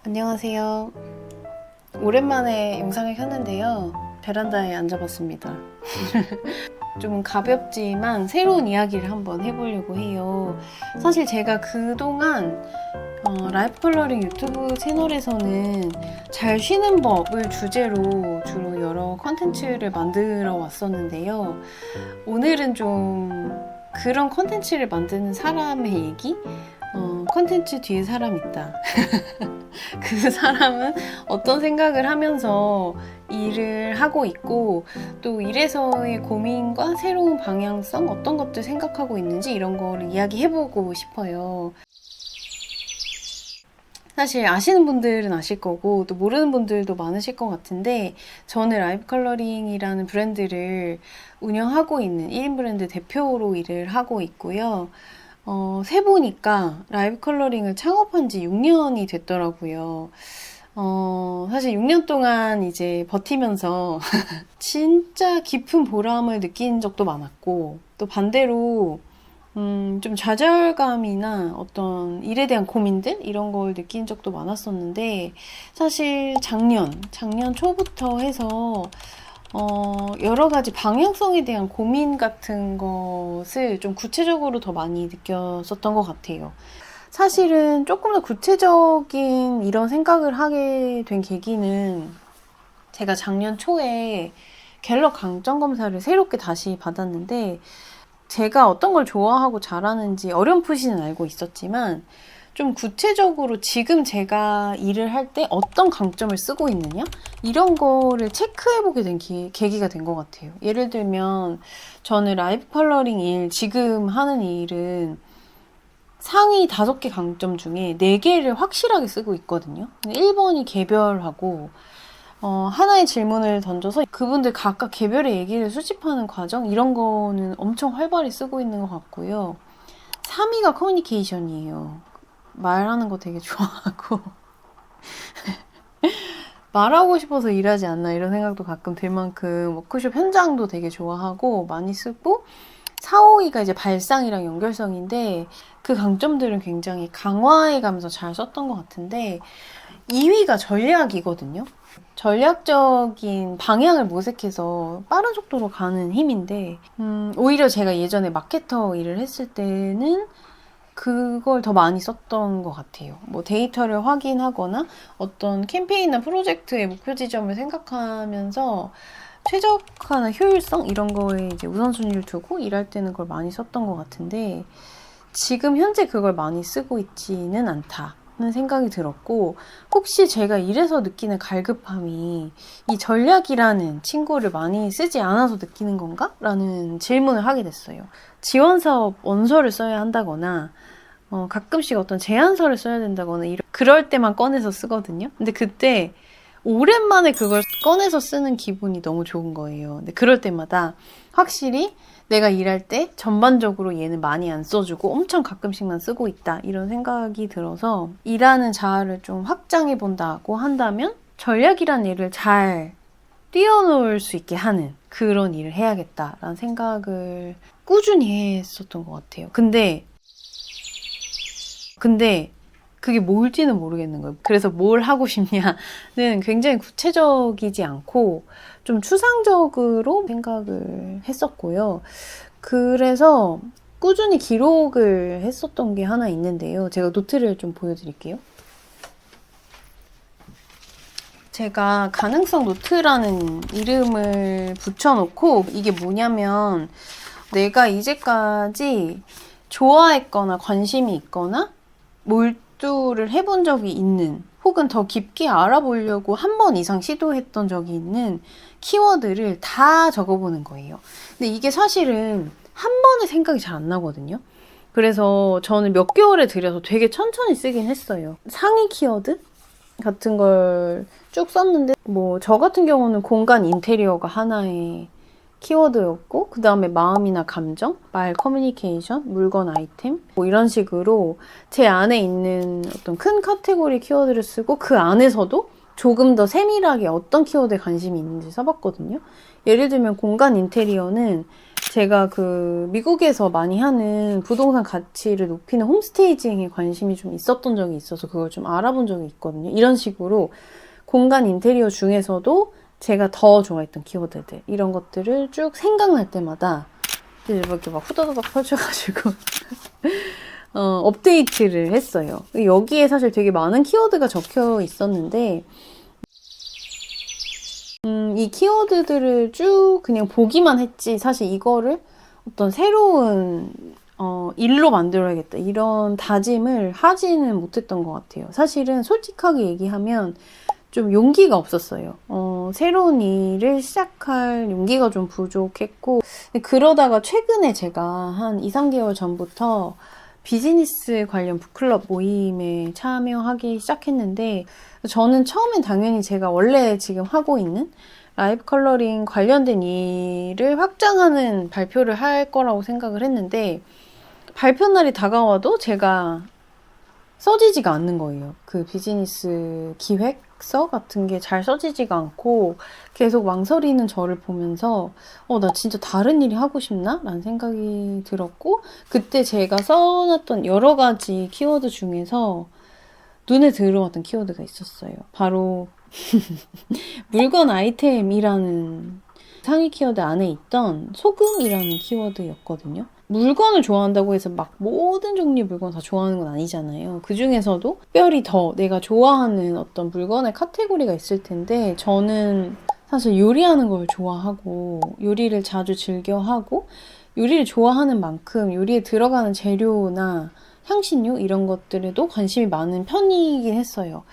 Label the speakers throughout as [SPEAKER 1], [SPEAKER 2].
[SPEAKER 1] 안녕하세요. 오랜만에 영상을 켰는데요. 베란다에 앉아봤습니다. 좀 가볍지만 새로운 이야기를 한번 해보려고 해요. 사실 제가 그동안 라이프 컬러링 유튜브 채널에서는 잘 쉬는 법을 주제로 주로 여러 컨텐츠를 만들어 왔었는데요. 오늘은 좀 그런 컨텐츠를 만드는 사람의 얘기? 컨텐츠 뒤에 사람 있다. 그 사람은 어떤 생각을 하면서 일을 하고 있고 또 일에서의 고민과 새로운 방향성 어떤 것들 생각하고 있는지 이런 거를 이야기해보고 싶어요. 사실 아시는 분들은 아실 거고 또 모르는 분들도 많으실 것 같은데 저는 라이프 컬러링이라는 브랜드를 운영하고 있는 1인 브랜드 대표로 일을 하고 있고요. 세보니까 라이브 컬러링을 창업한 지 6년이 됐더라고요. 사실 6년 동안 이제 버티면서 진짜 깊은 보람을 느낀 적도 많았고, 또 반대로, 좀 좌절감이나 어떤 일에 대한 고민들? 이런 걸 느낀 적도 많았었는데, 사실 작년 초부터 해서 여러 가지 방향성에 대한 고민 같은 것을 좀 구체적으로 더 많이 느꼈었던 것 같아요. 사실은 조금 더 구체적인 이런 생각을 하게 된 계기는 제가 작년 초에 갤럽 강점 검사를 새롭게 다시 받았는데 제가 어떤 걸 좋아하고 잘하는지 어렴풋이는 알고 있었지만 좀 구체적으로 지금 제가 일을 할 때 어떤 강점을 쓰고 있느냐? 이런 거를 체크해보게 된 계기가 된 것 같아요. 예를 들면 저는 라이프 컬러링 일, 지금 하는 일은 상위 5개 강점 중에 4개를 확실하게 쓰고 있거든요. 1번이 개별하고 하나의 질문을 던져서 그분들 각각 개별의 얘기를 수집하는 과정 이런 거는 엄청 활발히 쓰고 있는 것 같고요. 3위가 커뮤니케이션이에요. 말하는 거 되게 좋아하고 말하고 싶어서 일하지 않나 이런 생각도 가끔 들 만큼 워크숍 현장도 되게 좋아하고 많이 쓰고 4, 5위가 이제 발상이랑 연결성인데 그 강점들은 굉장히 강화해가면서 잘 썼던 것 같은데 2위가 전략이거든요. 전략적인 방향을 모색해서 빠른 속도로 가는 힘인데 오히려 제가 예전에 마케터 일을 했을 때는 그걸 더 많이 썼던 것 같아요. 뭐 데이터를 확인하거나 어떤 캠페인이나 프로젝트의 목표 지점을 생각하면서 최적화나 효율성 이런 거에 이제 우선순위를 두고 일할 때는 그걸 많이 썼던 것 같은데 지금 현재 그걸 많이 쓰고 있지는 않다는 생각이 들었고 혹시 제가 이래서 느끼는 갈급함이 이 전략이라는 친구를 많이 쓰지 않아서 느끼는 건가? 라는 질문을 하게 됐어요. 지원 사업 원서를 써야 한다거나 가끔씩 어떤 제안서를 써야 된다거나 그럴 때만 꺼내서 쓰거든요. 근데 그때 오랜만에 그걸 꺼내서 쓰는 기분이 너무 좋은 거예요. 근데 그럴 때마다 확실히 내가 일할 때 전반적으로 얘는 많이 안 써주고 엄청 가끔씩만 쓰고 있다 이런 생각이 들어서 일하는 자아를 좀 확장해 본다고 한다면 전략이란 일을 잘 뛰어놀 수 있게 하는 그런 일을 해야겠다라는 생각을 꾸준히 했었던 것 같아요. 근데 그게 뭘지는 모르겠는 거예요. 그래서 뭘 하고 싶냐는 굉장히 구체적이지 않고 좀 추상적으로 생각을 했었고요. 그래서 꾸준히 기록을 했었던 게 하나 있는데요. 제가 노트를 좀 보여드릴게요. 제가 가능성 노트라는 이름을 붙여놓고 이게 뭐냐면 내가 이제까지 좋아했거나 관심이 있거나 몰두를 해본 적이 있는 혹은 더 깊게 알아보려고 한 번 이상 시도했던 적이 있는 키워드를 다 적어보는 거예요. 근데 이게 사실은 한 번에 생각이 잘 안 나거든요. 그래서 저는 몇 개월에 들여서 되게 천천히 쓰긴 했어요. 상위 키워드 같은 걸 쭉 썼는데 뭐 저 같은 경우는 공간 인테리어가 하나의 키워드였고 그 다음에 마음이나 감정, 말 커뮤니케이션, 물건 아이템 뭐 이런 식으로 제 안에 있는 어떤 큰 카테고리 키워드를 쓰고 그 안에서도 조금 더 세밀하게 어떤 키워드에 관심이 있는지 써봤거든요. 예를 들면 공간 인테리어는 제가 그 미국에서 많이 하는 부동산 가치를 높이는 홈스테이징에 관심이 좀 있었던 적이 있어서 그걸 좀 알아본 적이 있거든요. 이런 식으로 공간 인테리어 중에서도 제가 더 좋아했던 키워드들 이런 것들을 쭉 생각날 때마다 이렇게 막 후다다닥 펼쳐가지고 업데이트를 했어요. 여기에 사실 되게 많은 키워드가 적혀 있었는데 이 키워드들을 쭉 그냥 보기만 했지 사실 이거를 어떤 새로운 일로 만들어야겠다 이런 다짐을 하지는 못했던 것 같아요. 사실은 솔직하게 얘기하면 좀 용기가 없었어요. 새로운 일을 시작할 용기가 좀 부족했고 그러다가 최근에 제가 한 2, 3개월 전부터 비즈니스 관련 북클럽 모임에 참여하기 시작했는데 저는 처음엔 당연히 제가 원래 지금 하고 있는 라이브 컬러링 관련된 일을 확장하는 발표를 할 거라고 생각을 했는데 발표 날이 다가와도 제가 써지지가 않는 거예요. 그 비즈니스 기획서 같은 게 잘 써지지가 않고 계속 망설이는 저를 보면서 나 진짜 다른 일이 하고 싶나? 라는 생각이 들었고 그때 제가 써놨던 여러 가지 키워드 중에서 눈에 들어왔던 키워드가 있었어요. 바로 물건 아이템이라는 상위 키워드 안에 있던 소금이라는 키워드였거든요. 물건을 좋아한다고 해서 막 모든 종류의 물건 다 좋아하는 건 아니잖아요. 그 중에서도 특별히 더 내가 좋아하는 어떤 물건의 카테고리가 있을 텐데 저는 사실 요리하는 걸 좋아하고 요리를 자주 즐겨하고 요리를 좋아하는 만큼 요리에 들어가는 재료나 향신료 이런 것들에도 관심이 많은 편이긴 했어요.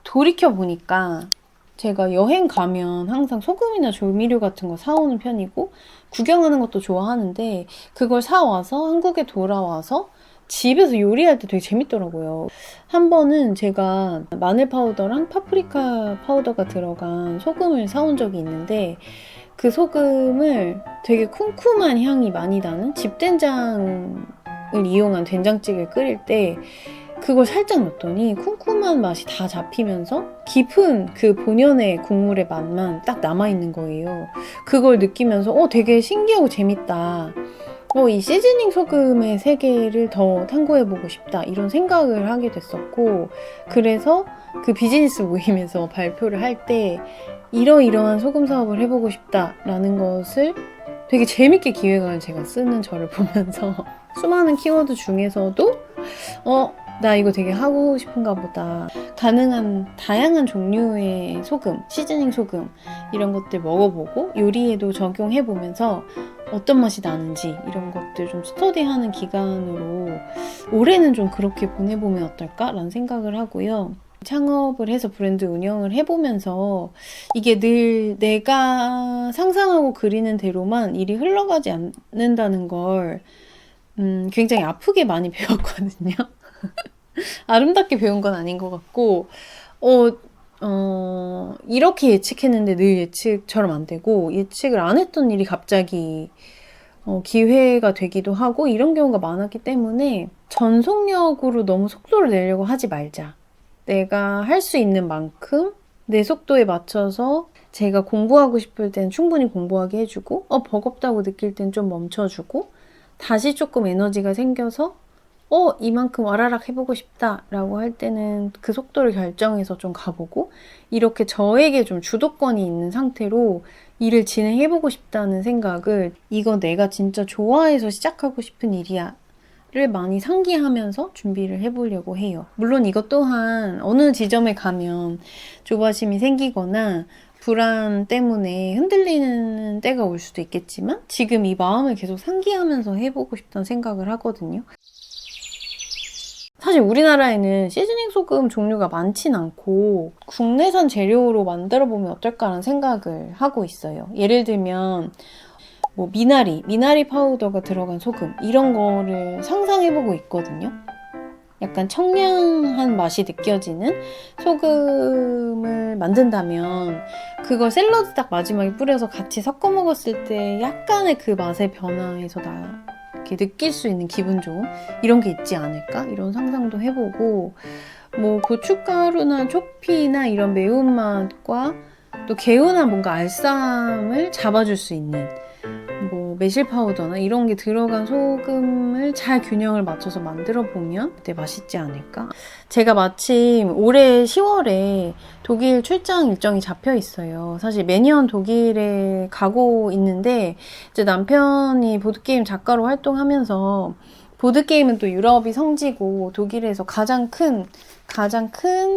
[SPEAKER 1] 돌이켜보니까 제가 여행 가면 항상 소금이나 조미료 같은 거 사오는 편이고 구경하는 것도 좋아하는데 그걸 사와서 한국에 돌아와서 집에서 요리할 때 되게 재밌더라고요. 한 번은 제가 마늘 파우더랑 파프리카 파우더가 들어간 소금을 사온 적이 있는데 그 소금을 되게 쿰쿰한 향이 많이 나는 집된장을 이용한 된장찌개를 끓일 때 그걸 살짝 넣었더니 쿰쿰한 맛이 다 잡히면서 깊은 그 본연의 국물의 맛만 딱 남아있는 거예요. 그걸 느끼면서 되게 신기하고 재밌다. 이 시즈닝 소금의 세계를 더 탐구해보고 싶다. 이런 생각을 하게 됐었고 그래서 그 비즈니스 모임에서 발표를 할 때 이러이러한 소금 사업을 해보고 싶다라는 것을 되게 재밌게 기획안을 제가 쓰는 저를 보면서 수많은 키워드 중에서도 나 이거 되게 하고 싶은가 보다. 가능한 다양한 종류의 소금, 시즈닝 소금 이런 것들 먹어보고 요리에도 적용해보면서 어떤 맛이 나는지 이런 것들 좀 스터디하는 기간으로 올해는 좀 그렇게 보내보면 어떨까라는 생각을 하고요. 창업을 해서 브랜드 운영을 해보면서 이게 늘 내가 상상하고 그리는 대로만 일이 흘러가지 않는다는 걸 굉장히 아프게 많이 배웠거든요. 아름답게 배운 건 아닌 것 같고 이렇게 예측했는데 늘 예측처럼 안 되고 예측을 안 했던 일이 갑자기 기회가 되기도 하고 이런 경우가 많았기 때문에 전속력으로 너무 속도를 내려고 하지 말자. 내가 할 수 있는 만큼 내 속도에 맞춰서 제가 공부하고 싶을 땐 충분히 공부하게 해주고 버겁다고 느낄 땐 좀 멈춰주고 다시 조금 에너지가 생겨서 이만큼 와라락 해보고 싶다 라고 할 때는 그 속도를 결정해서 좀 가보고 이렇게 저에게 좀 주도권이 있는 상태로 일을 진행해보고 싶다는 생각을 이거 내가 진짜 좋아해서 시작하고 싶은 일이야 를 많이 상기하면서 준비를 해보려고 해요. 물론 이것 또한 어느 지점에 가면 조바심이 생기거나 불안 때문에 흔들리는 때가 올 수도 있겠지만 지금 이 마음을 계속 상기하면서 해보고 싶다는 생각을 하거든요. 사실 우리나라에는 시즈닝 소금 종류가 많진 않고 국내산 재료로 만들어 보면 어떨까라는 생각을 하고 있어요. 예를 들면 미나리 파우더가 들어간 소금 이런 거를 상상해보고 있거든요. 약간 청량한 맛이 느껴지는 소금을 만든다면 그걸 샐러드 딱 마지막에 뿌려서 같이 섞어 먹었을 때 약간의 그 맛의 변화에서 이렇게 느낄 수 있는 기분 좋음 이런 게 있지 않을까? 이런 상상도 해보고 고춧가루나 초피나 이런 매운맛과 또 개운한 뭔가 알싸함을 잡아줄 수 있는 뭐 매실 파우더나 이런 게 들어간 소금을 잘 균형을 맞춰서 만들어 보면 그때 맛있지 않을까? 제가 마침 올해 10월에 독일 출장 일정이 잡혀 있어요. 사실 매년 독일에 가고 있는데 이제 남편이 보드게임 작가로 활동하면서 보드게임은 또 유럽이 성지고 독일에서 가장 큰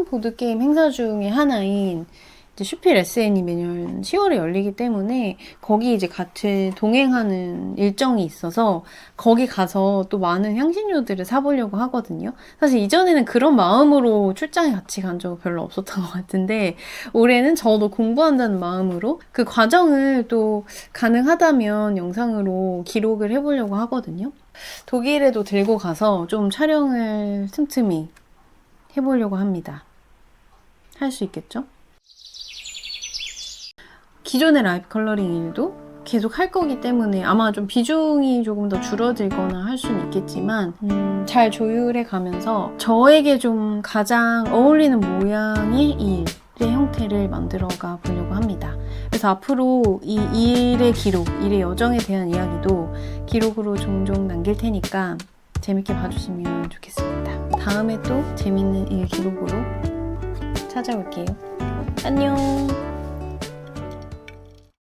[SPEAKER 1] 보드게임 행사 중에 하나인 이제 슈필 SN이 매년 10월에 열리기 때문에 거기 이제 같이 동행하는 일정이 있어서 거기 가서 또 많은 향신료들을 사보려고 하거든요. 사실 이전에는 그런 마음으로 출장에 같이 간 적은 별로 없었던 것 같은데 올해는 저도 공부한다는 마음으로 그 과정을 또 가능하다면 영상으로 기록을 해보려고 하거든요. 독일에도 들고 가서 좀 촬영을 틈틈이 해보려고 합니다. 할 수 있겠죠? 기존의 라이프 컬러링 일도 계속 할 거기 때문에 아마 좀 비중이 조금 더 줄어들거나 할 수는 있겠지만 잘 조율해 가면서 저에게 좀 가장 어울리는 모양의 이 일의 형태를 만들어가 보려고 합니다. 그래서 앞으로 이 일의 기록, 일의 여정에 대한 이야기도 기록으로 종종 남길 테니까 재밌게 봐주시면 좋겠습니다. 다음에 또 재밌는 일 기록으로 찾아올게요. 안녕!